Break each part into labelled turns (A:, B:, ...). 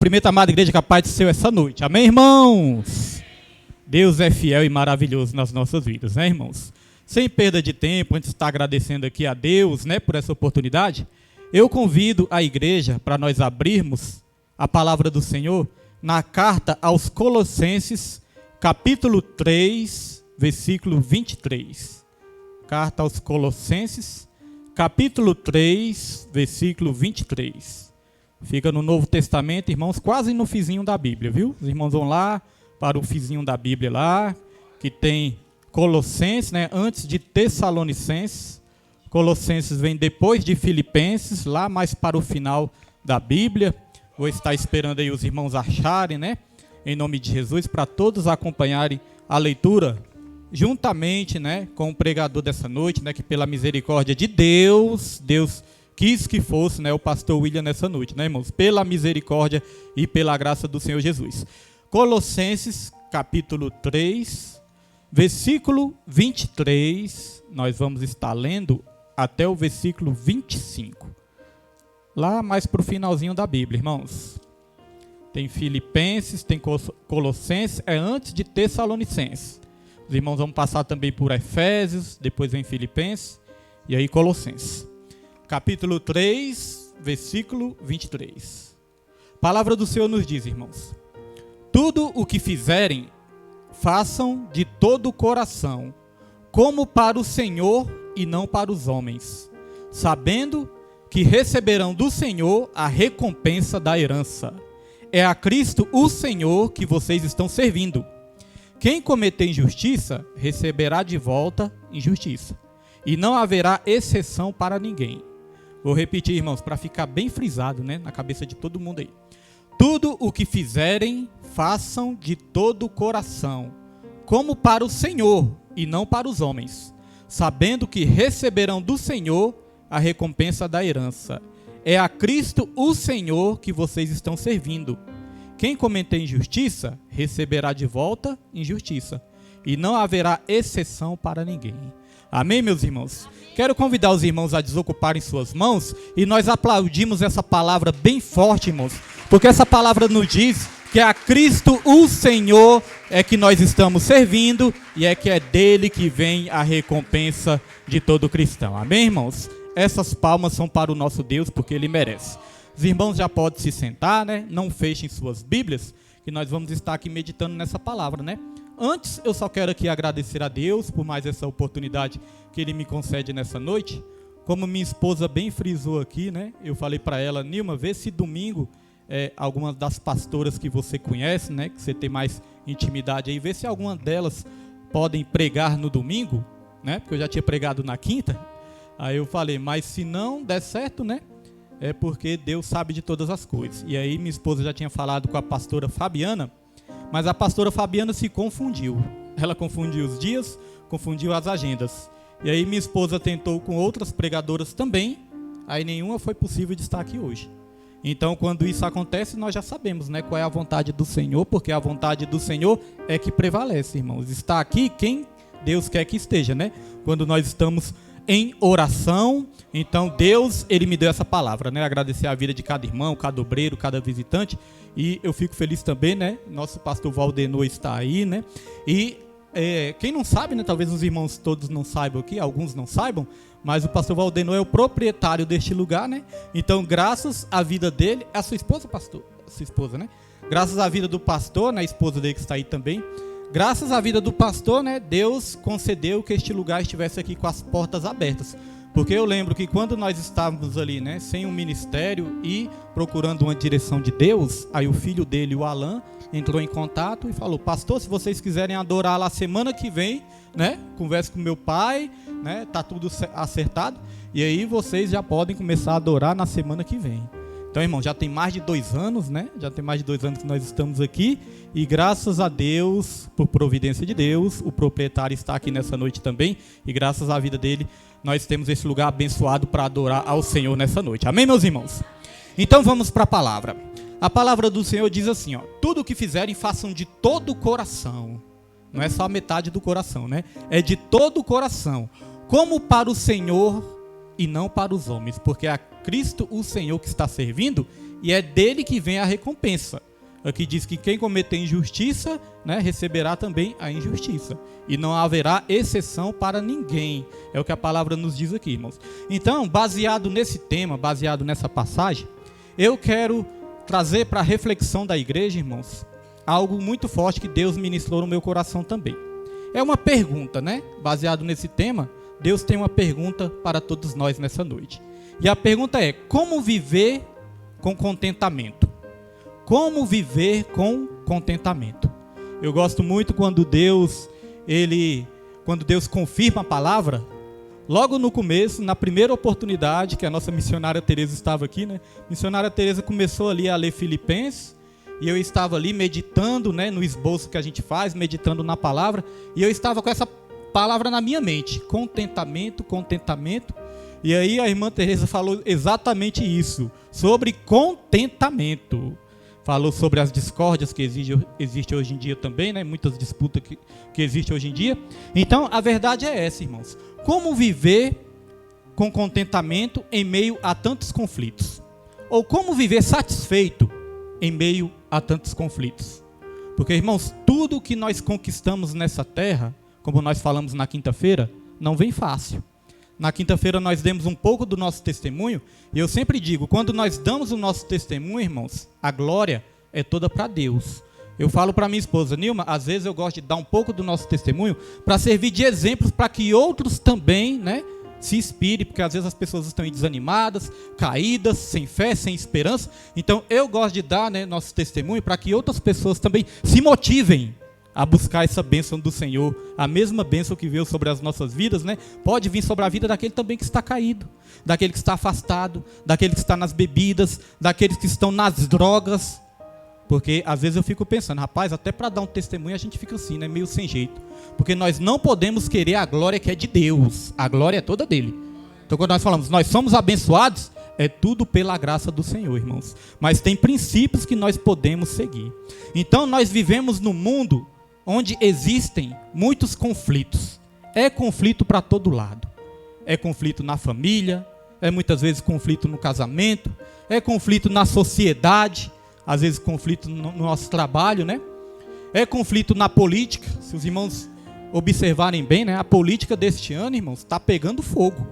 A: Cumprimento a amada igreja, que a paz do Senhor essa noite. Amém, irmãos? Deus é fiel e maravilhoso nas nossas vidas, né, irmãos? Sem perda de tempo, antes de estar agradecendo aqui a Deus, né, por essa oportunidade, eu convido a igreja para nós abrirmos a palavra do Senhor na carta aos Colossenses, capítulo 3, versículo 23. Carta aos Colossenses, capítulo 3, versículo 23. Fica no Novo Testamento, irmãos, quase no fizinho da Bíblia, viu? Os irmãos vão lá para o fizinho da Bíblia lá, que tem Colossenses, né? Antes de Tessalonicenses. Colossenses vem depois de Filipenses, lá mais para o final da Bíblia. Vou estar esperando aí os irmãos acharem, né? Em nome de Jesus, para todos acompanharem a leitura juntamente, né, com o pregador dessa noite, né, que pela misericórdia de Deus quis que fosse, né, o pastor William nessa noite, né, irmãos? Pela misericórdia e pela graça do Senhor Jesus. Colossenses, capítulo 3, versículo 23, nós vamos estar lendo até o versículo 25. Lá mais para o finalzinho da Bíblia, irmãos. Tem Filipenses, tem Colossenses, é antes de Tessalonicenses. Os irmãos vão passar também por Efésios, depois vem Filipenses e aí Colossenses. Capítulo 3, versículo 23. A palavra do Senhor nos diz, irmãos: tudo o que fizerem, façam de todo o coração, como para o Senhor e não para os homens, sabendo que receberão do Senhor a recompensa da herança. É a Cristo o Senhor que vocês estão servindo. Quem cometer injustiça, receberá de volta injustiça, e não haverá exceção para ninguém. Vou repetir, irmãos, para ficar bem frisado, né, na cabeça de todo mundo aí. Tudo o que fizerem, façam de todo o coração, como para o Senhor e não para os homens, sabendo que receberão do Senhor a recompensa da herança. É a Cristo o Senhor que vocês estão servindo. Quem cometer injustiça, receberá de volta injustiça, e não haverá exceção para ninguém. Amém, meus irmãos? Quero convidar os irmãos a desocuparem suas mãos, e nós aplaudimos essa palavra bem forte, irmãos, porque essa palavra nos diz que a Cristo, o Senhor, é que nós estamos servindo, e é que é dele que vem a recompensa de todo cristão. Amém, irmãos? Essas palmas são para o nosso Deus, porque ele merece. Os irmãos já podem se sentar, né? Não fechem suas Bíblias, que nós vamos estar aqui meditando nessa palavra, né? Antes, eu só quero aqui agradecer a Deus por mais essa oportunidade que ele me concede nessa noite. Como minha esposa bem frisou aqui, né? Eu falei para ela: Nilma, vê se domingo algumas das pastoras que você conhece, né? Que você tem mais intimidade aí, vê se alguma delas podem pregar no domingo, né? Porque eu já tinha pregado na quinta. Aí eu falei: mas se não der certo, né? É porque Deus sabe de todas as coisas. E aí minha esposa já tinha falado com a pastora Fabiana, mas a pastora Fabiana se confundiu. Ela confundiu os dias, confundiu as agendas. E aí minha esposa tentou com outras pregadoras também, aí nenhuma foi possível de estar aqui hoje. Então, quando isso acontece, nós já sabemos, né, qual é a vontade do Senhor, porque a vontade do Senhor é que prevalece, irmãos. Está aqui quem Deus quer que esteja, né? Quando nós estamos em oração, então Deus, ele me deu essa palavra, né? Agradecer a vida de cada irmão, cada obreiro, cada visitante, e eu fico feliz também, né? Nosso pastor Valdenor está aí, né? E quem não sabe, né? Talvez os irmãos todos não saibam aqui, alguns não saibam, mas o pastor Valdenor é o proprietário deste lugar, né? Então, graças à vida dele, é a sua esposa, pastor? A sua esposa, né? Graças à vida do pastor, né? A esposa dele que está aí também. Graças à vida do pastor, né, Deus concedeu que este lugar estivesse aqui com as portas abertas. Porque eu lembro que quando nós estávamos ali, né, sem um ministério e procurando uma direção de Deus, aí o filho dele, o Alan, entrou em contato e falou: pastor, se vocês quiserem adorar lá semana que vem, né, converse com meu pai, né, tá tudo acertado, e aí vocês já podem começar a adorar na semana que vem. Então, irmão, já tem mais de 2 anos, né? Já tem mais de 2 anos que nós estamos aqui. E graças a Deus, por providência de Deus, o proprietário está aqui nessa noite também. E graças à vida dele, nós temos esse lugar abençoado para adorar ao Senhor nessa noite. Amém, meus irmãos? Então, vamos para a palavra. A palavra do Senhor diz assim, ó: tudo o que fizerem, façam de todo o coração. Não é só a metade do coração, né? É de todo o coração. Como para o Senhor e não para os homens, porque é a Cristo o Senhor que está servindo, e é dele que vem a recompensa. Aqui diz que quem cometer injustiça, né, receberá também a injustiça. E não haverá exceção para ninguém. É o que a palavra nos diz aqui, irmãos. Então, baseado nesse tema, baseado nessa passagem, eu quero trazer para a reflexão da igreja, irmãos, algo muito forte que Deus ministrou no meu coração também. É uma pergunta, né? Baseado nesse tema, Deus tem uma pergunta para todos nós nessa noite. E a pergunta é: como viver com contentamento? Como viver com contentamento? Eu gosto muito quando Deus confirma a palavra, logo no começo, na primeira oportunidade, que a nossa missionária Tereza estava aqui, né? A missionária Tereza começou ali a ler Filipenses, e eu estava ali meditando, né, no esboço que a gente faz, meditando na palavra, e eu estava com essa palavra na minha mente: contentamento, contentamento. E aí a irmã Tereza falou exatamente isso, sobre contentamento. Falou sobre as discórdias que existem hoje em dia também, né? Muitas disputas que existem hoje em dia. Então, a verdade é essa, irmãos. Como viver com contentamento em meio a tantos conflitos? Ou como viver satisfeito em meio a tantos conflitos? Porque, irmãos, tudo que nós conquistamos nessa terra, como nós falamos na quinta-feira, não vem fácil. Na quinta-feira nós demos um pouco do nosso testemunho, e eu sempre digo, quando nós damos o nosso testemunho, irmãos, a glória é toda para Deus. Eu falo para minha esposa: Nilma, às vezes eu gosto de dar um pouco do nosso testemunho para servir de exemplos para que outros também, né, se inspirem, porque às vezes as pessoas estão desanimadas, caídas, sem fé, sem esperança. Então eu gosto de dar, né, nosso testemunho para que outras pessoas também se motivem a buscar essa bênção do Senhor. A mesma bênção que veio sobre as nossas vidas, né, pode vir sobre a vida daquele também que está caído, daquele que está afastado, daquele que está nas bebidas, daqueles que estão nas drogas. Porque às vezes eu fico pensando, rapaz, até para dar um testemunho a gente fica assim, né, meio sem jeito. Porque nós não podemos querer a glória que é de Deus. A glória é toda dele. Então quando nós falamos, nós somos abençoados, é tudo pela graça do Senhor, irmãos. Mas tem princípios que nós podemos seguir. Então nós vivemos num mundo onde existem muitos conflitos. É conflito para todo lado. É conflito na família, é muitas vezes conflito no casamento, é conflito na sociedade, às vezes conflito no nosso trabalho, né? É conflito na política. Se os irmãos observarem bem, né, a política deste ano, irmãos, está pegando fogo.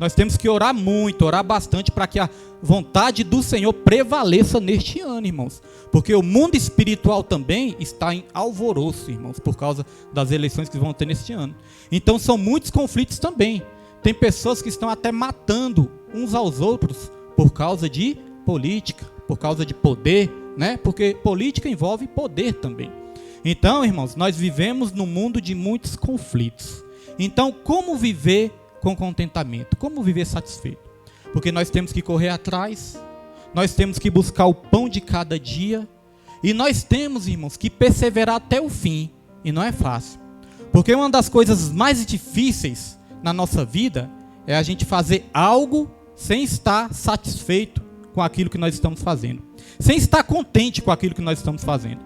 A: Nós temos que orar muito, orar bastante para que a vontade do Senhor prevaleça neste ano, irmãos. Porque o mundo espiritual também está em alvoroço, irmãos, por causa das eleições que vão ter neste ano. Então são muitos conflitos também. Tem pessoas que estão até matando uns aos outros por causa de política, por causa de poder, né? Porque política envolve poder também. Então, irmãos, nós vivemos num mundo de muitos conflitos. Então, como viver com contentamento? Como viver satisfeito? Porque nós temos que correr atrás, nós temos que buscar o pão de cada dia, e nós temos, irmãos, que perseverar até o fim, e não é fácil. Porque uma das coisas mais difíceis na nossa vida é a gente fazer algo sem estar satisfeito com aquilo que nós estamos fazendo, sem estar contente com aquilo que nós estamos fazendo.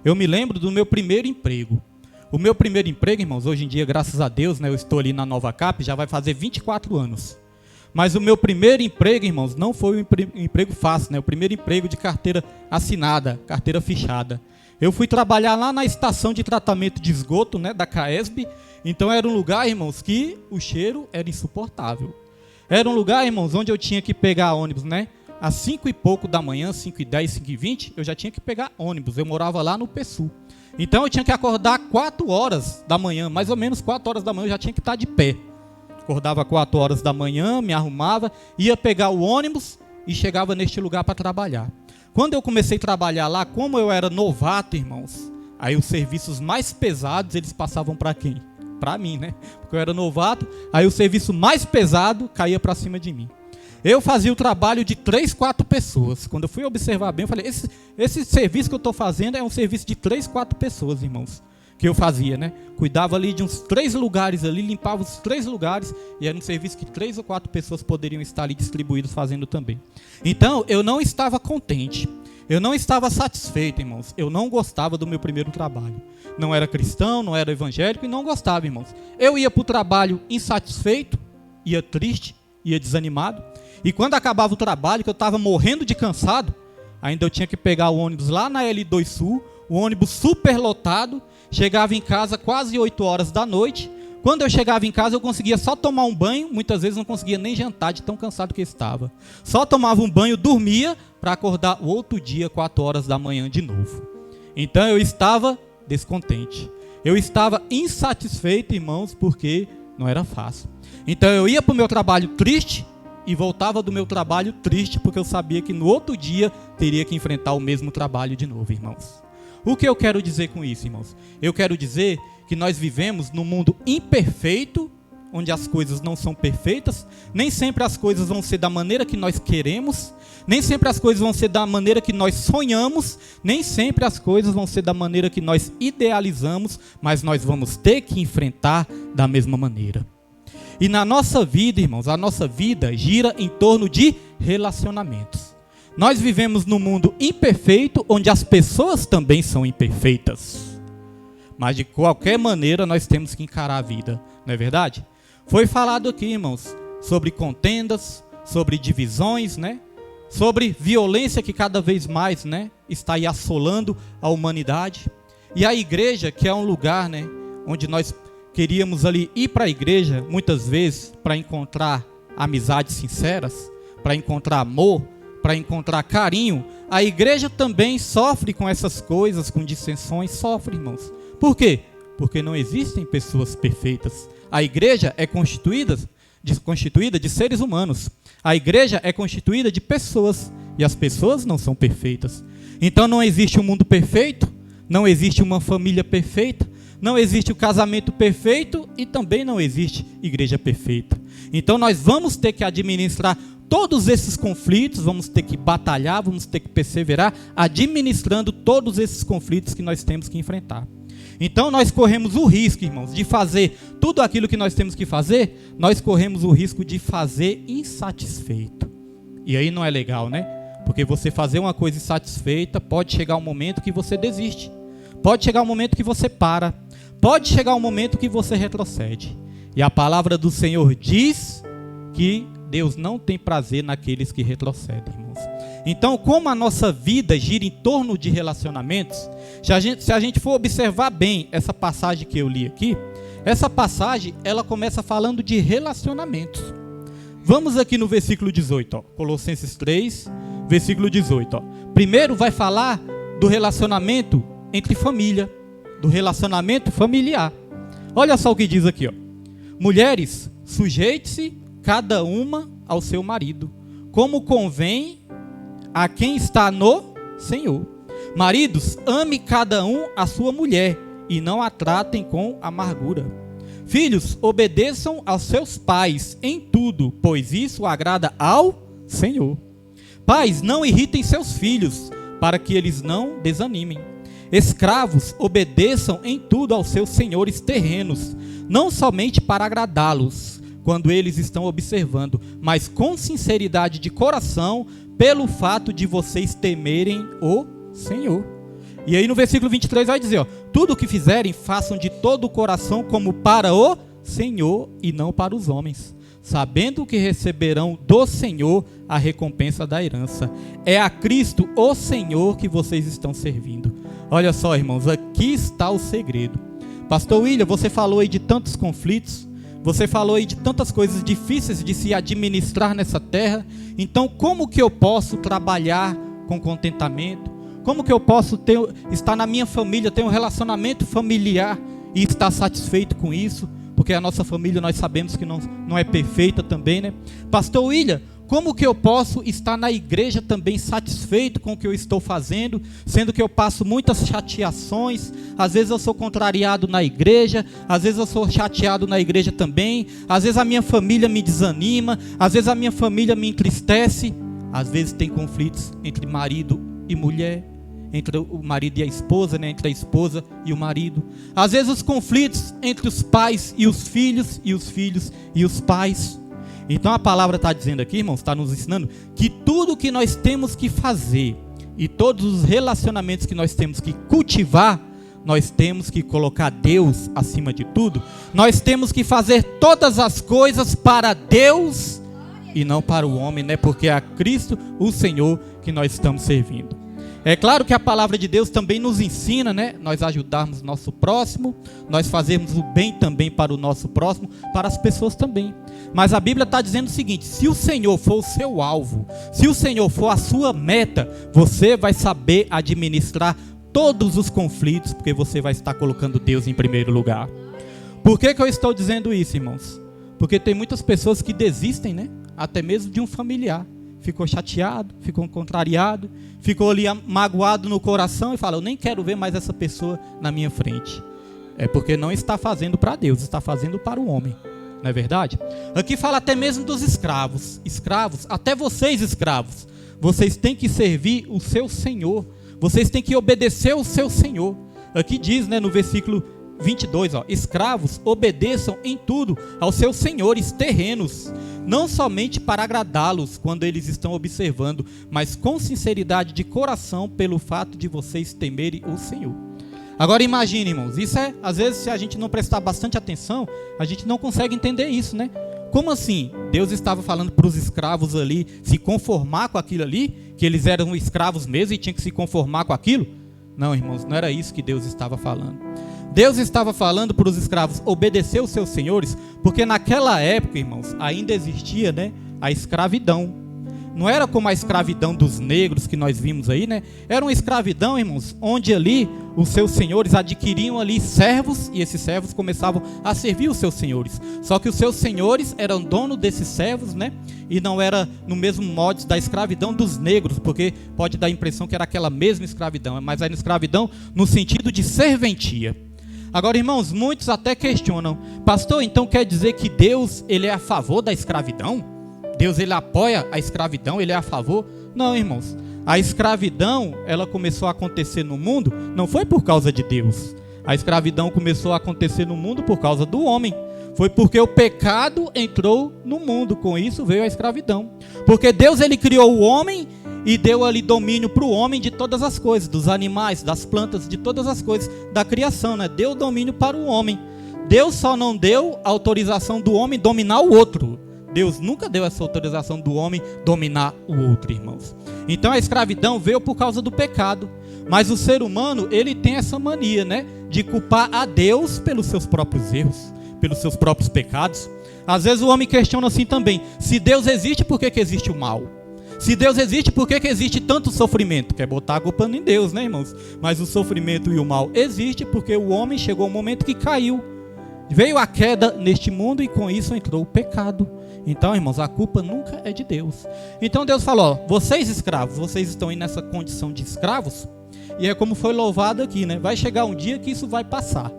A: Eu me lembro do meu primeiro emprego. O meu primeiro emprego, irmãos, hoje em dia, graças a Deus, né, eu estou ali na Nova Cap, já vai fazer 24 anos. Mas o meu primeiro emprego, irmãos, não foi um emprego fácil, né? O primeiro emprego de carteira assinada, carteira fichada. Eu fui trabalhar lá na estação de tratamento de esgoto, né, da CAESB. Então era um lugar, irmãos, que o cheiro era insuportável. Era um lugar, irmãos, onde eu tinha que pegar ônibus, né? Às 5 e pouco da manhã, 5h10, 5h20, eu já tinha que pegar ônibus. Eu morava lá no PSU. Então eu tinha que acordar 4 horas da manhã, mais ou menos 4 horas da manhã eu já tinha que estar de pé. Acordava 4 horas da manhã, me arrumava, ia pegar o ônibus e chegava neste lugar para trabalhar. Quando eu comecei a trabalhar lá, como eu era novato, irmãos, aí os serviços mais pesados eles passavam para quem? Para mim, né? Porque eu era novato, aí o serviço mais pesado caía para cima de mim. Eu fazia o trabalho de 3, 4 pessoas. Quando eu fui observar bem, eu falei, esse serviço que eu estou fazendo é um serviço de 3, 4 pessoas, irmãos, que eu fazia, né? Cuidava ali de uns 3 lugares ali, limpava os 3 lugares, e era um serviço que 3 ou 4 pessoas poderiam estar ali distribuídos fazendo também. Então, eu não estava contente, eu não estava satisfeito, irmãos. Eu não gostava do meu primeiro trabalho. Não era cristão, não era evangélico e não gostava, irmãos. Eu ia para o trabalho insatisfeito, ia triste, ia desanimado. E quando acabava o trabalho, que eu estava morrendo de cansado, ainda eu tinha que pegar o ônibus lá na L2 Sul, o ônibus super lotado, chegava em casa quase 8 horas da noite. Quando eu chegava em casa, eu conseguia só tomar um banho, muitas vezes não conseguia nem jantar de tão cansado que estava. Só tomava um banho, dormia, para acordar o outro dia, 4 horas da manhã de novo. Então eu estava descontente. Eu estava insatisfeito, irmãos, porque não era fácil. Então eu ia para o meu trabalho triste e voltava do meu trabalho triste, porque eu sabia que no outro dia teria que enfrentar o mesmo trabalho de novo, irmãos. O que eu quero dizer com isso, irmãos? Eu quero dizer que nós vivemos num mundo imperfeito, onde as coisas não são perfeitas, nem sempre as coisas vão ser da maneira que nós queremos, nem sempre as coisas vão ser da maneira que nós sonhamos, nem sempre as coisas vão ser da maneira que nós idealizamos, mas nós vamos ter que enfrentar da mesma maneira. E na nossa vida, irmãos, a nossa vida gira em torno de relacionamentos. Nós vivemos num mundo imperfeito, onde as pessoas também são imperfeitas. Mas de qualquer maneira nós temos que encarar a vida, não é verdade? Foi falado aqui, irmãos, sobre contendas, sobre divisões, né? Sobre violência que cada vez mais, né, está aí assolando a humanidade. E a igreja, que é um lugar, né, onde nós queríamos ali ir para a igreja, muitas vezes, para encontrar amizades sinceras, para encontrar amor, para encontrar carinho, a igreja também sofre com essas coisas, com dissensões, sofre, irmãos. Por quê? Porque não existem pessoas perfeitas. A igreja é constituída de seres humanos. A igreja é constituída de pessoas, e as pessoas não são perfeitas. Então não existe um mundo perfeito, não existe uma família perfeita, não existe o casamento perfeito e também não existe igreja perfeita. Então nós vamos ter que administrar todos esses conflitos, vamos ter que batalhar, vamos ter que perseverar, administrando todos esses conflitos que nós temos que enfrentar. Então nós corremos o risco, irmãos, de fazer tudo aquilo que nós temos que fazer, nós corremos o risco de fazer insatisfeito. E aí não é legal, né? Porque você fazer uma coisa insatisfeita, pode chegar um momento que você desiste. Pode chegar um momento que você para. Pode chegar um momento que você retrocede. E a palavra do Senhor diz que Deus não tem prazer naqueles que retrocedem, irmãos. Então, como a nossa vida gira em torno de relacionamentos, se a gente for observar bem essa passagem que eu li aqui, essa passagem, ela começa falando de relacionamentos. Vamos aqui no versículo 18, ó, Colossenses 3, versículo 18. Ó. Primeiro vai falar do relacionamento entre família, do relacionamento familiar. Olha só o que diz aqui, ó. Mulheres, sujeite-se cada uma ao seu marido, como convém a quem está no Senhor. Maridos, ame cada um a sua mulher e não a tratem com amargura. Filhos, obedeçam aos seus pais em tudo, pois isso agrada ao Senhor. Pais, não irritem seus filhos, para que eles não desanimem. Escravos, obedeçam em tudo aos seus senhores terrenos, não somente para agradá-los, quando eles estão observando, mas com sinceridade de coração, pelo fato de vocês temerem o Senhor. E aí no versículo 23 vai dizer, ó, tudo o que fizerem, façam de todo o coração como para o Senhor e não para os homens, sabendo que receberão do Senhor a recompensa da herança. É a Cristo, o Senhor, que vocês estão servindo. Olha só, irmãos, aqui está o segredo. Pastor William, você falou aí de tantos conflitos, você falou aí de tantas coisas difíceis de se administrar nessa terra. Então, como que eu posso trabalhar com contentamento? Como que eu posso estar na minha família, ter um relacionamento familiar e estar satisfeito com isso? Porque a nossa família, nós sabemos que não é perfeita também, né? Pastor William, como que eu posso estar na igreja também satisfeito com o que eu estou fazendo, sendo que eu passo muitas chateações, às vezes eu sou contrariado na igreja, às vezes eu sou chateado na igreja também, às vezes a minha família me desanima, às vezes a minha família me entristece, às vezes tem conflitos entre marido e mulher, entre o marido e a esposa, né? Entre a esposa e o marido, às vezes os conflitos entre os pais e os filhos, e os filhos e os pais. Então a palavra está dizendo aqui, irmãos, está nos ensinando que tudo que nós temos que fazer e todos os relacionamentos que nós temos que cultivar, nós temos que colocar Deus acima de tudo. Nós temos que fazer todas as coisas para Deus e não para o homem, né? Porque é a Cristo, o Senhor, que nós estamos servindo. É claro que a palavra de Deus também nos ensina, né? Nós ajudarmos o nosso próximo, nós fazermos o bem também para o nosso próximo, para as pessoas também. Mas a Bíblia está dizendo o seguinte: se o Senhor for o seu alvo, se o Senhor for a sua meta, você vai saber administrar todos os conflitos, porque você vai estar colocando Deus em primeiro lugar. Por que eu estou dizendo isso, irmãos? Porque tem muitas pessoas que desistem, né? Até mesmo de um familiar. Ficou chateado, ficou contrariado, ficou ali magoado no coração e fala: eu nem quero ver mais essa pessoa na minha frente. É porque não está fazendo para Deus, está fazendo para o homem. Não é verdade? Aqui fala até mesmo dos escravos. Escravos, até vocês escravos, vocês têm que servir o seu Senhor. Vocês têm que obedecer o seu Senhor. Aqui diz, né, no versículo 22, ó, escravos, obedeçam em tudo aos seus senhores terrenos, não somente para agradá-los quando eles estão observando, mas com sinceridade de coração, pelo fato de vocês temerem o Senhor. Agora imagine, irmãos, isso é, às vezes, se a gente não prestar bastante atenção, a gente não consegue entender isso, né? Como assim? Deus estava falando para os escravos ali se conformar com aquilo ali, que eles eram escravos mesmo e tinham que se conformar com aquilo? Não, irmãos, não era isso que Deus estava falando. Deus estava falando para os escravos obedecer os seus senhores, porque naquela época, irmãos, ainda existia, né, a escravidão. Não era como a escravidão dos negros que nós vimos aí, né? Era uma escravidão, irmãos, onde ali os seus senhores adquiriam ali servos, e esses servos começavam a servir os seus senhores. Só que os seus senhores eram donos desses servos, né? E não era no mesmo modo da escravidão dos negros, porque pode dar a impressão que era aquela mesma escravidão, mas era escravidão no sentido de serventia. Agora, irmãos, muitos até questionam: pastor, então quer dizer que Deus, ele é a favor da escravidão? Deus, ele apoia a escravidão, ele é a favor? Não, irmãos. A escravidão, ela começou a acontecer no mundo, não foi por causa de Deus. A escravidão começou a acontecer no mundo por causa do homem. Foi porque o pecado entrou no mundo, com isso veio a escravidão. Porque Deus, ele criou o homem e deu ali domínio para o homem de todas as coisas, dos animais, das plantas, de todas as coisas da criação, né? Deu domínio para o homem. Deus só não deu autorização do homem dominar o outro. Deus nunca deu essa autorização do homem dominar o outro, irmãos. Então a escravidão veio por causa do pecado. Mas o ser humano, ele tem essa mania, né, de culpar a Deus pelos seus próprios erros, pelos seus próprios pecados. Às vezes o homem questiona assim também: se Deus existe, por que existe o mal? Se Deus existe, por que existe tanto sofrimento? Quer botar a culpa em Deus, né, irmãos? Mas o sofrimento e o mal existe porque o homem chegou ao momento que caiu. Veio a queda neste mundo e com isso entrou o pecado. Então, irmãos, a culpa nunca é de Deus. Então Deus falou: ó, vocês escravos, vocês estão aí nessa condição de escravos. E é como foi louvado aqui, né? Vai chegar um dia que isso vai passar.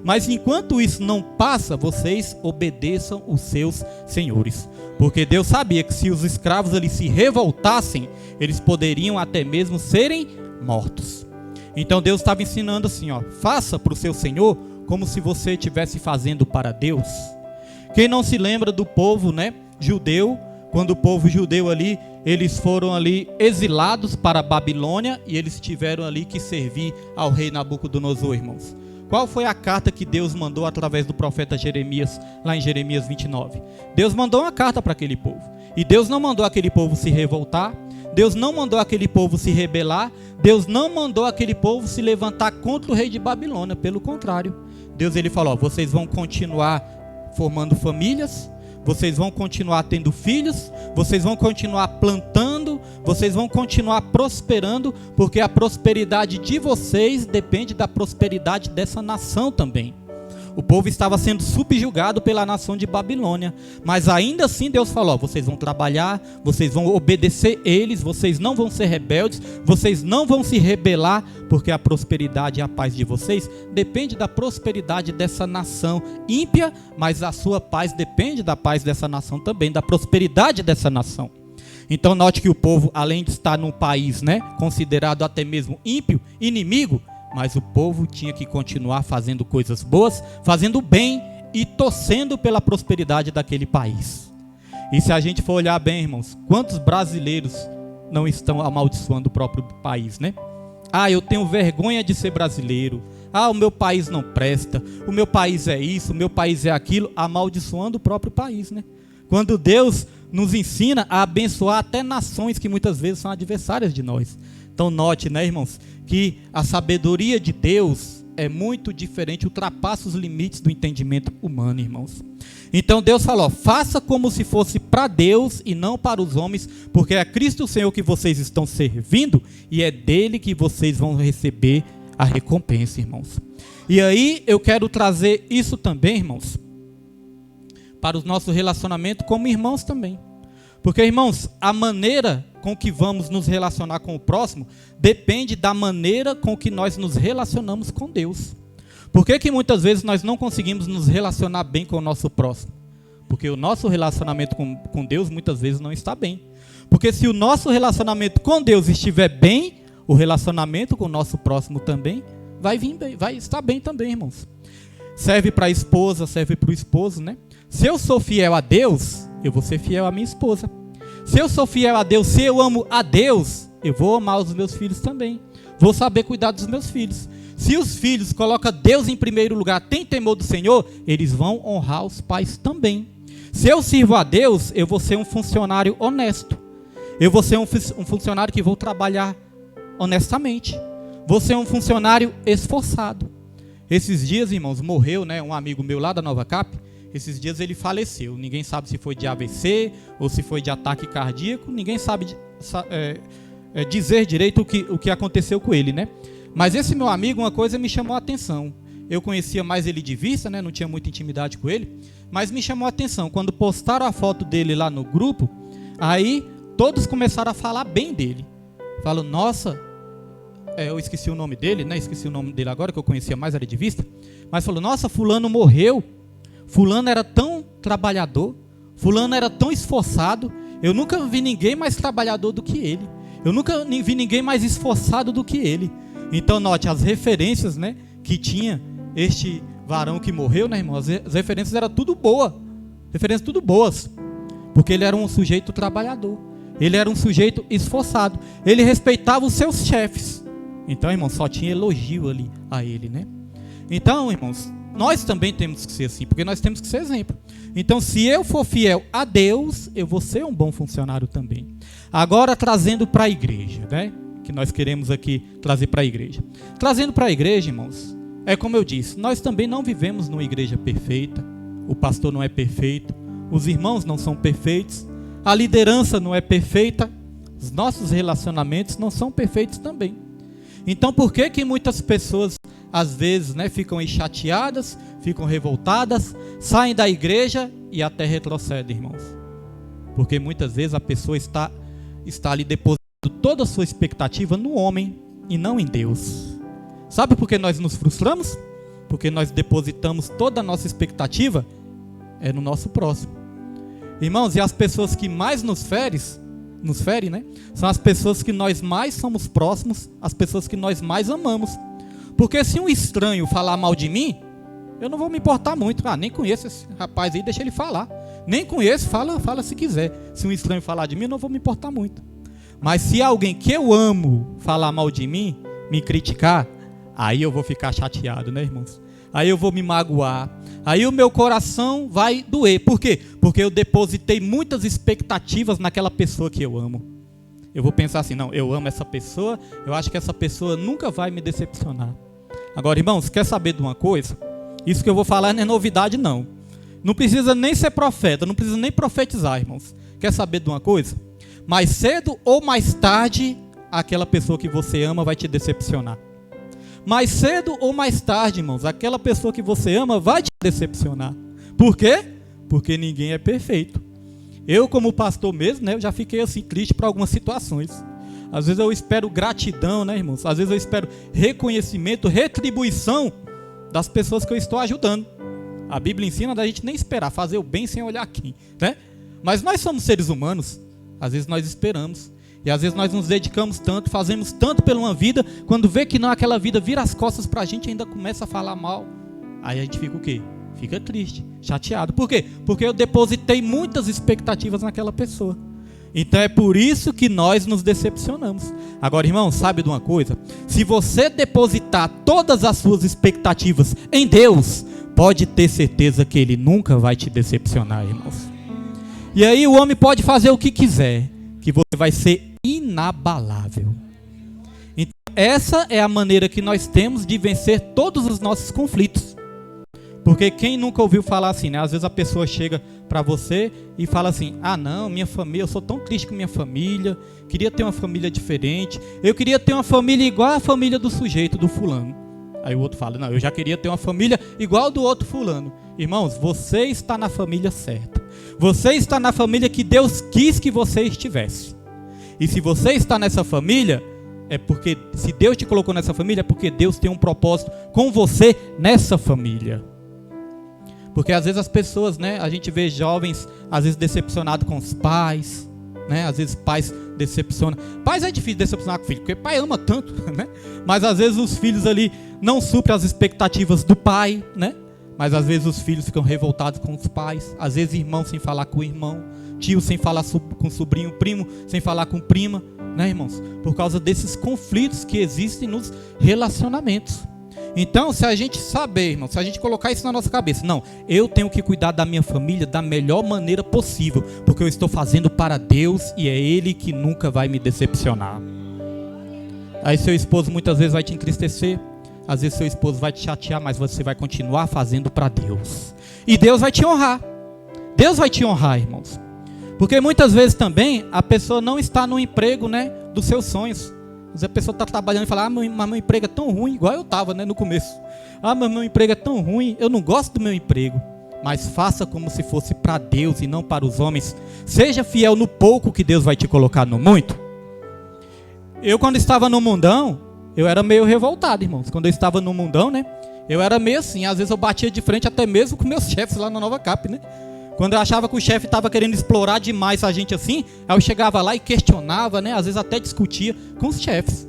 A: Mas enquanto isso não passa, vocês obedeçam os seus senhores. Porque Deus sabia que se os escravos ali se revoltassem, eles poderiam até mesmo serem mortos. Então Deus estava ensinando assim, ó: faça para o seu Senhor como se você estivesse fazendo para Deus. Quem não se lembra do povo, né, judeu, quando o povo judeu ali, eles foram ali exilados para a Babilônia e eles tiveram ali que servir ao rei Nabucodonosor, irmãos. Qual foi a carta que Deus mandou através do profeta Jeremias, lá em Jeremias 29? Deus mandou uma carta para aquele povo. E Deus não mandou aquele povo se revoltar, Deus não mandou aquele povo se rebelar, Deus não mandou aquele povo se levantar contra o rei de Babilônia, pelo contrário. Deus, ele falou: ó, vocês vão continuar formando famílias, vocês vão continuar tendo filhos, vocês vão continuar plantando, vocês vão continuar prosperando, porque a prosperidade de vocês depende da prosperidade dessa nação também. O povo estava sendo subjugado pela nação de Babilônia, mas ainda assim Deus falou: ó, vocês vão trabalhar, vocês vão obedecer eles, vocês não vão ser rebeldes, vocês não vão se rebelar, porque a prosperidade e a paz de vocês depende da prosperidade dessa nação ímpia, mas a sua paz depende da paz dessa nação também, da prosperidade dessa nação. Então note que o povo, além de estar num país, né, considerado até mesmo ímpio, inimigo, mas o povo tinha que continuar fazendo coisas boas, fazendo bem e torcendo pela prosperidade daquele país. E se a gente for olhar bem, irmãos, quantos brasileiros não estão amaldiçoando o próprio país, né? Ah, eu tenho vergonha de ser brasileiro. Ah, o meu país não presta. O meu país é isso, o meu país é aquilo. Amaldiçoando o próprio país, né? Quando Deus nos ensina a abençoar até nações que muitas vezes são adversárias de nós. Então note, né, irmãos, que a sabedoria de Deus é muito diferente, ultrapassa os limites do entendimento humano, irmãos. Então Deus falou, faça como se fosse para Deus e não para os homens, porque é Cristo o Senhor que vocês estão servindo e é dele que vocês vão receber a recompensa, irmãos. E aí eu quero trazer isso também, irmãos, para o nosso relacionamento como irmãos também. Porque, irmãos, a maneira com que vamos nos relacionar com o próximo depende da maneira com que nós nos relacionamos com Deus. Por que muitas vezes nós não conseguimos nos relacionar bem com o nosso próximo? Porque o nosso relacionamento com Deus muitas vezes não está bem. Porque se o nosso relacionamento com Deus estiver bem, o relacionamento com o nosso próximo também vai vir bem, vai estar bem também, irmãos. Serve para a esposa, serve para o esposo, né? Se eu sou fiel a Deus, eu vou ser fiel à minha esposa. Se eu sou fiel a Deus, se eu amo a Deus, eu vou amar os meus filhos também. Vou saber cuidar dos meus filhos. Se os filhos colocam Deus em primeiro lugar, têm temor do Senhor, eles vão honrar os pais também. Se eu sirvo a Deus, eu vou ser um funcionário honesto. Eu vou ser um funcionário que vou trabalhar honestamente. Vou ser um funcionário esforçado. Esses dias, irmãos, morreu, né, um amigo meu lá da Nova Cap. Esses dias ele faleceu. Ninguém sabe se foi de AVC ou se foi de ataque cardíaco. Ninguém sabe dizer direito o que aconteceu com ele, né? Mas esse meu amigo, uma coisa me chamou a atenção. Eu conhecia mais ele de vista, né? Não tinha muita intimidade com ele. Mas me chamou a atenção. Quando postaram a foto dele lá no grupo, aí todos começaram a falar bem dele. Falam, nossa, eu esqueci o nome dele, né? Esqueci o nome dele agora, que eu conhecia mais, era de vista. Mas falou, nossa, fulano morreu. Fulano era tão trabalhador, fulano era tão esforçado, eu nunca vi ninguém mais trabalhador do que ele, eu nunca vi ninguém mais esforçado do que ele. Então note, as referências, né, que tinha este varão que morreu, né, irmão, as referências eram tudo boas, porque ele era um sujeito trabalhador, ele era um sujeito esforçado, ele respeitava os seus chefes. Então, irmão, só tinha elogio ali a ele, né? Então, irmãos, nós também temos que ser assim, porque nós temos que ser exemplo. Então, se eu for fiel a Deus, eu vou ser um bom funcionário também. Agora, trazendo para a igreja, né? Que nós queremos aqui trazer para a igreja. Trazendo para a igreja, irmãos, é como eu disse, nós também não vivemos numa igreja perfeita. O pastor não é perfeito, os irmãos não são perfeitos, a liderança não é perfeita, os nossos relacionamentos não são perfeitos também. Então, por que muitas pessoas às vezes, né, ficam aí chateadas, ficam revoltadas, saem da igreja e até retrocedem, irmãos? Porque muitas vezes a pessoa está ali depositando toda a sua expectativa no homem e não em Deus. Sabe por que nós nos frustramos? Porque nós depositamos toda a nossa expectativa no nosso próximo. Irmãos, e as pessoas que mais nos ferem, né, são as pessoas que nós mais somos próximos, as pessoas que nós mais amamos. Porque se um estranho falar mal de mim, eu não vou me importar muito. Nem conheço esse rapaz aí, deixa ele falar. Nem conheço, fala se quiser. Se um estranho falar de mim, eu não vou me importar muito. Mas se alguém que eu amo falar mal de mim, me criticar, aí eu vou ficar chateado, né, irmãos? Aí eu vou me magoar. Aí o meu coração vai doer. Por quê? Porque eu depositei muitas expectativas naquela pessoa que eu amo. Eu vou pensar assim, não, eu amo essa pessoa, eu acho que essa pessoa nunca vai me decepcionar. Agora, irmãos, quer saber de uma coisa? Isso que eu vou falar não é novidade, não. Não precisa nem ser profeta, não precisa nem profetizar, irmãos. Quer saber de uma coisa? Mais cedo ou mais tarde, aquela pessoa que você ama vai te decepcionar. Mais cedo ou mais tarde, irmãos, aquela pessoa que você ama vai te decepcionar. Por quê? Porque ninguém é perfeito. Eu, como pastor mesmo, né, eu já fiquei assim triste por algumas situações. Às vezes eu espero gratidão, né, irmãos? Às vezes eu espero reconhecimento, retribuição das pessoas que eu estou ajudando. A Bíblia ensina da gente nem esperar, fazer o bem sem olhar quem, né? Mas nós somos seres humanos, às vezes nós esperamos. E às vezes nós nos dedicamos tanto, fazemos tanto pela uma vida, quando vê que não, aquela vida vira as costas pra gente e ainda começa a falar mal. Aí a gente fica o quê? Fica triste, chateado. Por quê? Porque eu depositei muitas expectativas naquela pessoa. Então é por isso que nós nos decepcionamos. Agora, irmão, sabe de uma coisa? Se você depositar todas as suas expectativas em Deus, pode ter certeza que Ele nunca vai te decepcionar, irmãos. E aí o homem pode fazer o que quiser, que você vai ser inabalável. Então, essa é a maneira que nós temos de vencer todos os nossos conflitos. Porque quem nunca ouviu falar assim, né? Às vezes a pessoa chega para você e fala assim: ah não, minha família, eu sou tão triste com minha família, queria ter uma família diferente, eu queria ter uma família igual a família do sujeito, do fulano. Aí o outro fala: não, eu já queria ter uma família igual do outro fulano. Irmãos, você está na família certa. Você está na família que Deus quis que você estivesse. E se você está nessa família, é porque, se Deus te colocou nessa família, é porque Deus tem um propósito com você nessa família. Porque às vezes as pessoas, né, a gente vê jovens, às vezes decepcionados com os pais, né, às vezes pais decepcionam. Pais é difícil decepcionar com o filho, porque pai ama tanto, né? Mas às vezes os filhos ali não suprem as expectativas do pai, né? Mas às vezes os filhos ficam revoltados com os pais, às vezes irmão sem falar com o irmão, tio sem falar com o sobrinho, primo sem falar com prima, né, irmãos? Por causa desses conflitos que existem nos relacionamentos. Então, se a gente saber, irmão, se a gente colocar isso na nossa cabeça, não, eu tenho que cuidar da minha família da melhor maneira possível, porque eu estou fazendo para Deus e é Ele que nunca vai me decepcionar. Aí seu esposo muitas vezes vai te entristecer, às vezes seu esposo vai te chatear, mas você vai continuar fazendo para Deus. E Deus vai te honrar. Deus vai te honrar, irmãos. Porque muitas vezes também a pessoa não está no emprego, né, dos seus sonhos. Às vezes a pessoa está trabalhando e fala: ah, mas meu emprego é tão ruim, igual eu estava, né, no começo. Ah, mas meu emprego é tão ruim, eu não gosto do meu emprego. Mas faça como se fosse para Deus e não para os homens. Seja fiel no pouco que Deus vai te colocar no muito. Eu, quando estava no mundão, eu era meio revoltado, irmãos. Quando eu estava no mundão, né, eu era meio assim. Às vezes eu batia de frente até mesmo com meus chefes lá na Nova Cap, né. Quando eu achava que o chefe estava querendo explorar demais a gente assim, aí eu chegava lá e questionava, né? Às vezes até discutia com os chefes.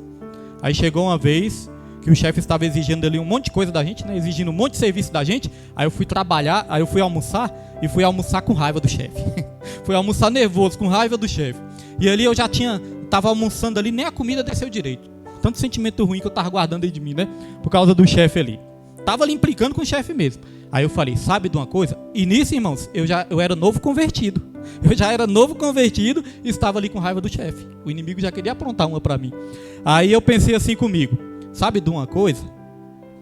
A: Aí chegou uma vez que o chefe estava exigindo ali um monte de coisa da gente, né? Exigindo um monte de serviço da gente. Aí eu fui trabalhar, aí eu fui almoçar e fui almoçar com raiva do chefe. Fui almoçar nervoso, com raiva do chefe. E ali eu já estava almoçando ali, nem a comida desceu direito. Tanto sentimento ruim que eu estava guardando aí de mim, né? Por causa do chefe ali. Tava ali implicando com o chefe mesmo. Aí eu falei: sabe de uma coisa? E nisso, irmãos, eu era novo convertido. Eu já era novo convertido e estava ali com raiva do chefe. O inimigo já queria aprontar uma para mim. Aí eu pensei assim comigo: sabe de uma coisa?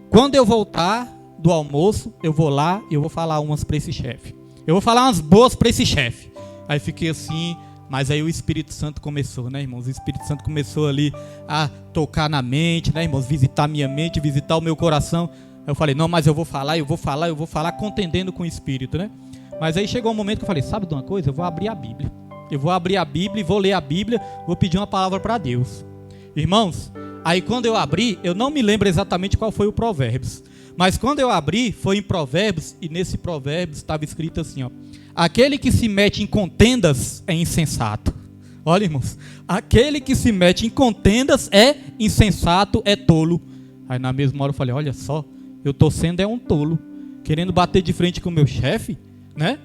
A: Quando eu voltar do almoço, eu vou lá e eu vou falar umas para esse chefe. Eu vou falar umas boas para esse chefe. Aí fiquei assim, mas aí o Espírito Santo começou, né, irmãos? O Espírito Santo começou ali a tocar na mente, né, irmãos? Visitar minha mente, visitar o meu coração. Eu falei: não, mas eu vou falar, contendendo com o Espírito, né? Mas aí chegou um momento que eu falei: sabe de uma coisa? Eu vou abrir a Bíblia. Eu vou abrir a Bíblia e vou ler a Bíblia, vou pedir uma palavra para Deus. Irmãos, aí quando eu abri, eu não me lembro exatamente qual foi o Provérbios. Mas quando eu abri, foi em Provérbios, e nesse Provérbios estava escrito assim, ó: aquele que se mete em contendas é insensato. Olha, irmãos, aquele que se mete em contendas é insensato, é tolo. Aí na mesma hora eu falei: olha só, eu estou sendo um tolo, querendo bater de frente com o meu chefe, né?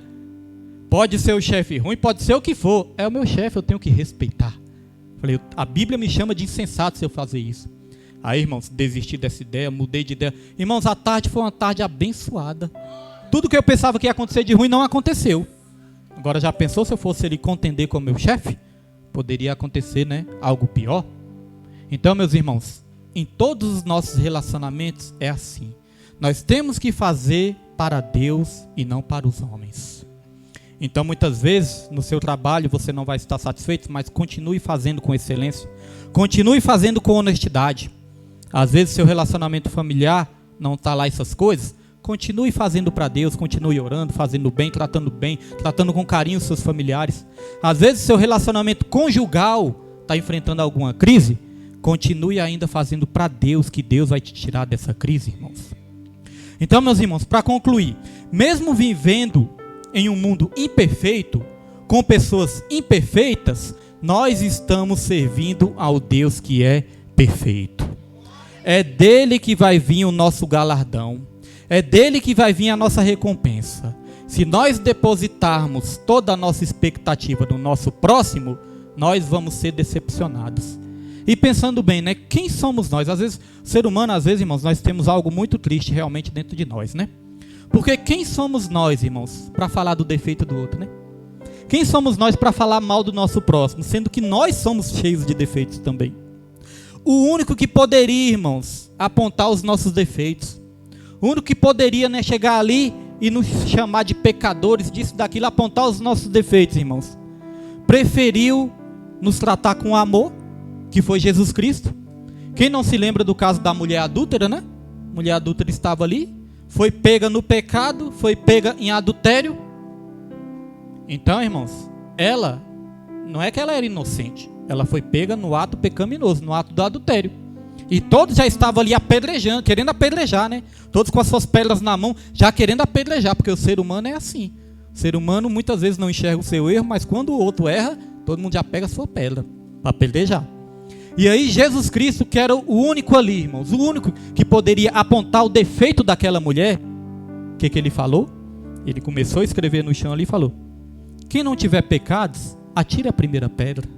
A: Pode ser o chefe ruim, pode ser o que for, é o meu chefe, eu tenho que respeitar. Falei: a Bíblia me chama de insensato se eu fazer isso. Aí, irmãos, desisti dessa ideia, mudei de ideia. Irmãos, a tarde foi uma tarde abençoada. Tudo que eu pensava que ia acontecer de ruim não aconteceu. Agora, já pensou se eu fosse ali contender com o meu chefe? Poderia acontecer, né, algo pior. Então, meus irmãos, em todos os nossos relacionamentos é assim. Nós temos que fazer para Deus e não para os homens. Então, muitas vezes, no seu trabalho você não vai estar satisfeito, mas continue fazendo com excelência. Continue fazendo com honestidade. Às vezes, seu relacionamento familiar não está lá essas coisas. Continue fazendo para Deus, continue orando, fazendo bem, tratando com carinho os seus familiares. Às vezes, seu relacionamento conjugal está enfrentando alguma crise. Continue ainda fazendo para Deus, que Deus vai te tirar dessa crise, irmãos. Então, meus irmãos, para concluir, mesmo vivendo em um mundo imperfeito, com pessoas imperfeitas, nós estamos servindo ao Deus que é perfeito. É dele que vai vir o nosso galardão. É dele que vai vir a nossa recompensa. Se nós depositarmos toda a nossa expectativa no nosso próximo, nós vamos ser decepcionados. E pensando bem, né? Quem somos nós? Às vezes, ser humano, às vezes, irmãos, nós temos algo muito triste realmente dentro de nós, né? Porque quem somos nós, irmãos, para falar do defeito do outro, né? Quem somos nós para falar mal do nosso próximo, sendo que nós somos cheios de defeitos também? O único que poderia, irmãos, apontar os nossos defeitos, o único que poderia, né, chegar ali e nos chamar de pecadores, disso, daquilo, apontar os nossos defeitos, irmãos, preferiu nos tratar com amor, que foi Jesus Cristo. Quem não se lembra do caso da mulher adúltera, né? A mulher adúltera estava ali, foi pega no pecado, foi pega em adultério. Então, irmãos, ela, não é que ela era inocente, ela foi pega no ato pecaminoso, no ato do adultério. E todos já estavam ali apedrejando, querendo apedrejar, né? Todos com as suas pedras na mão, já querendo apedrejar, porque o ser humano é assim. O ser humano muitas vezes não enxerga o seu erro, mas quando o outro erra, todo mundo já pega a sua pedra para apedrejar. E aí Jesus Cristo, que era o único ali, irmãos, o único que poderia apontar o defeito daquela mulher, o que ele falou? Ele começou a escrever no chão ali e falou: quem não tiver pecados, atire a primeira pedra.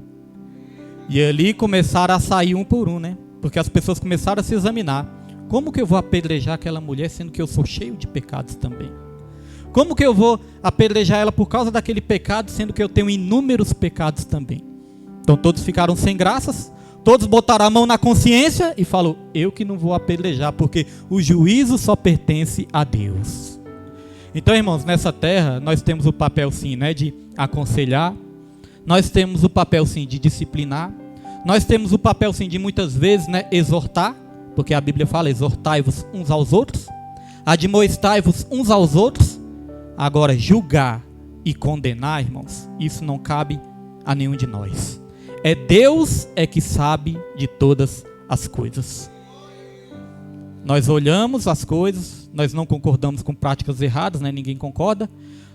A: E ali começaram a sair um por um, né? Porque as pessoas começaram a se examinar. Como que eu vou apedrejar aquela mulher, sendo que eu sou cheio de pecados também? Como que eu vou apedrejar ela por causa daquele pecado, sendo que eu tenho inúmeros pecados também? Então todos ficaram sem graças, todos botaram a mão na consciência e falaram: eu que não vou apedrejar, porque o juízo só pertence a Deus. Então, irmãos, nessa terra nós temos o papel sim, né, de aconselhar, nós temos o papel sim de disciplinar, nós temos o papel sim de muitas vezes, né, exortar, porque a Bíblia fala: exortai-vos uns aos outros, admoestai-vos uns aos outros. Agora, julgar e condenar, irmãos, isso não cabe a nenhum de nós. É Deus que sabe de todas as coisas. Nós olhamos as coisas, nós não concordamos com práticas erradas, né? Ninguém concorda,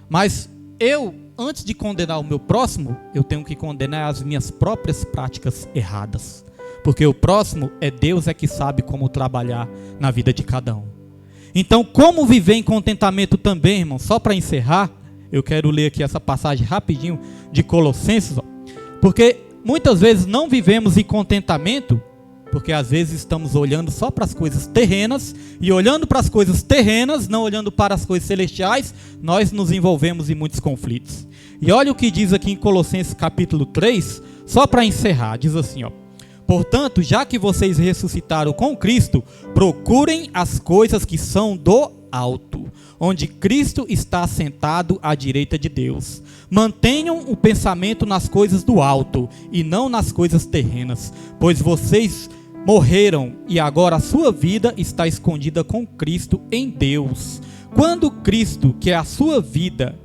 A: mas eu, antes de condenar o meu próximo, eu tenho que condenar as minhas próprias práticas erradas, porque o próximo é Deus que sabe como trabalhar na vida de cada um. Então, como viver em contentamento também, irmão? Só para encerrar, eu quero ler aqui essa passagem rapidinho de Colossenses, porque muitas vezes não vivemos em contentamento, porque às vezes estamos olhando só para as coisas terrenas, e olhando para as coisas terrenas, não olhando para as coisas celestiais, nós nos envolvemos em muitos conflitos. E olha o que diz aqui em Colossenses capítulo 3, só para encerrar, diz assim, ó: portanto, já que vocês ressuscitaram com Cristo, procurem as coisas que são do alto, onde Cristo está assentado à direita de Deus. Mantenham o pensamento nas coisas do alto e não nas coisas terrenas, pois vocês morreram e agora a sua vida está escondida com Cristo em Deus. Quando Cristo, que é a sua vida,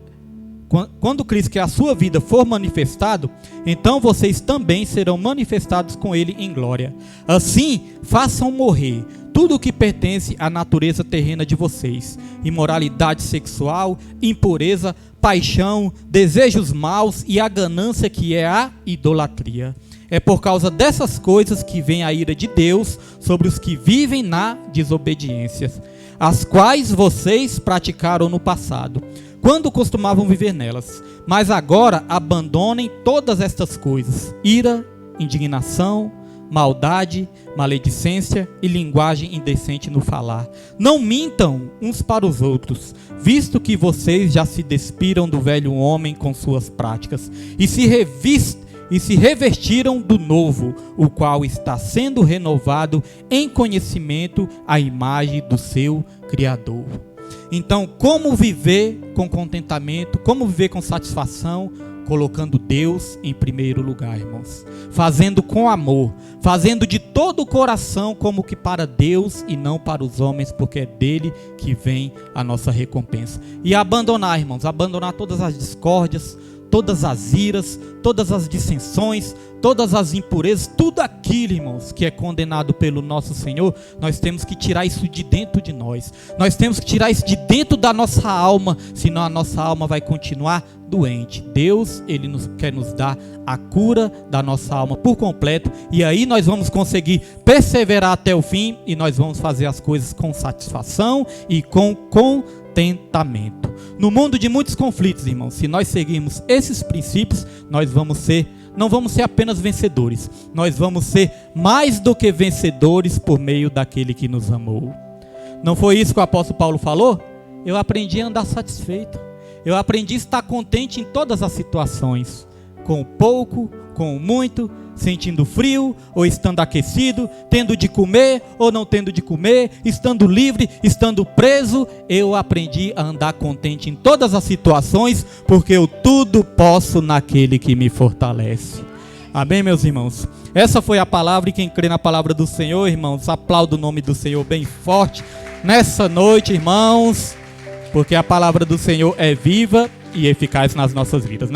A: for manifestado, então vocês também serão manifestados com ele em glória. Assim, façam morrer tudo o que pertence à natureza terrena de vocês: imoralidade sexual, impureza, paixão, desejos maus e a ganância, que é a idolatria. É por causa dessas coisas que vem a ira de Deus sobre os que vivem na desobediência, as quais vocês praticaram no passado, quando costumavam viver nelas. Mas agora abandonem todas estas coisas: ira, indignação, maldade, maledicência e linguagem indecente no falar. Não mintam uns para os outros, visto que vocês já se despiram do velho homem com suas práticas, e se revestiram do novo, o qual está sendo renovado em conhecimento à imagem do seu Criador. Então, como viver com contentamento, como viver com satisfação? Colocando Deus em primeiro lugar, irmãos. Fazendo com amor, fazendo de todo o coração, como que para Deus e não para os homens, porque é dele que vem a nossa recompensa. E abandonar, irmãos, abandonar todas as discórdias, todas as iras, todas as dissensões, todas as impurezas, tudo aquilo, irmãos, que é condenado pelo nosso Senhor. Nós temos que tirar isso de dentro de nós. Nós temos que tirar isso de dentro da nossa alma, senão a nossa alma vai continuar doente. Deus, ele quer nos dar a cura da nossa alma por completo, e aí nós vamos conseguir perseverar até o fim, e nós vamos fazer as coisas com satisfação e com contentamento. No mundo de muitos conflitos, irmãos, se nós seguirmos esses princípios, nós não vamos ser apenas vencedores, nós vamos ser mais do que vencedores por meio daquele que nos amou. Não foi isso que o apóstolo Paulo falou? Eu aprendi a andar satisfeito. Eu aprendi a estar contente em todas as situações, com o pouco, com o muito, sentindo frio ou estando aquecido, tendo de comer ou não tendo de comer, estando livre, estando preso. Eu aprendi a andar contente em todas as situações, porque eu tudo posso naquele que me fortalece. Amém, meus irmãos? Essa foi a palavra, e quem crê na palavra do Senhor, irmãos, aplauda o nome do Senhor bem forte nessa noite, irmãos, porque a palavra do Senhor é viva e eficaz nas nossas vidas, né?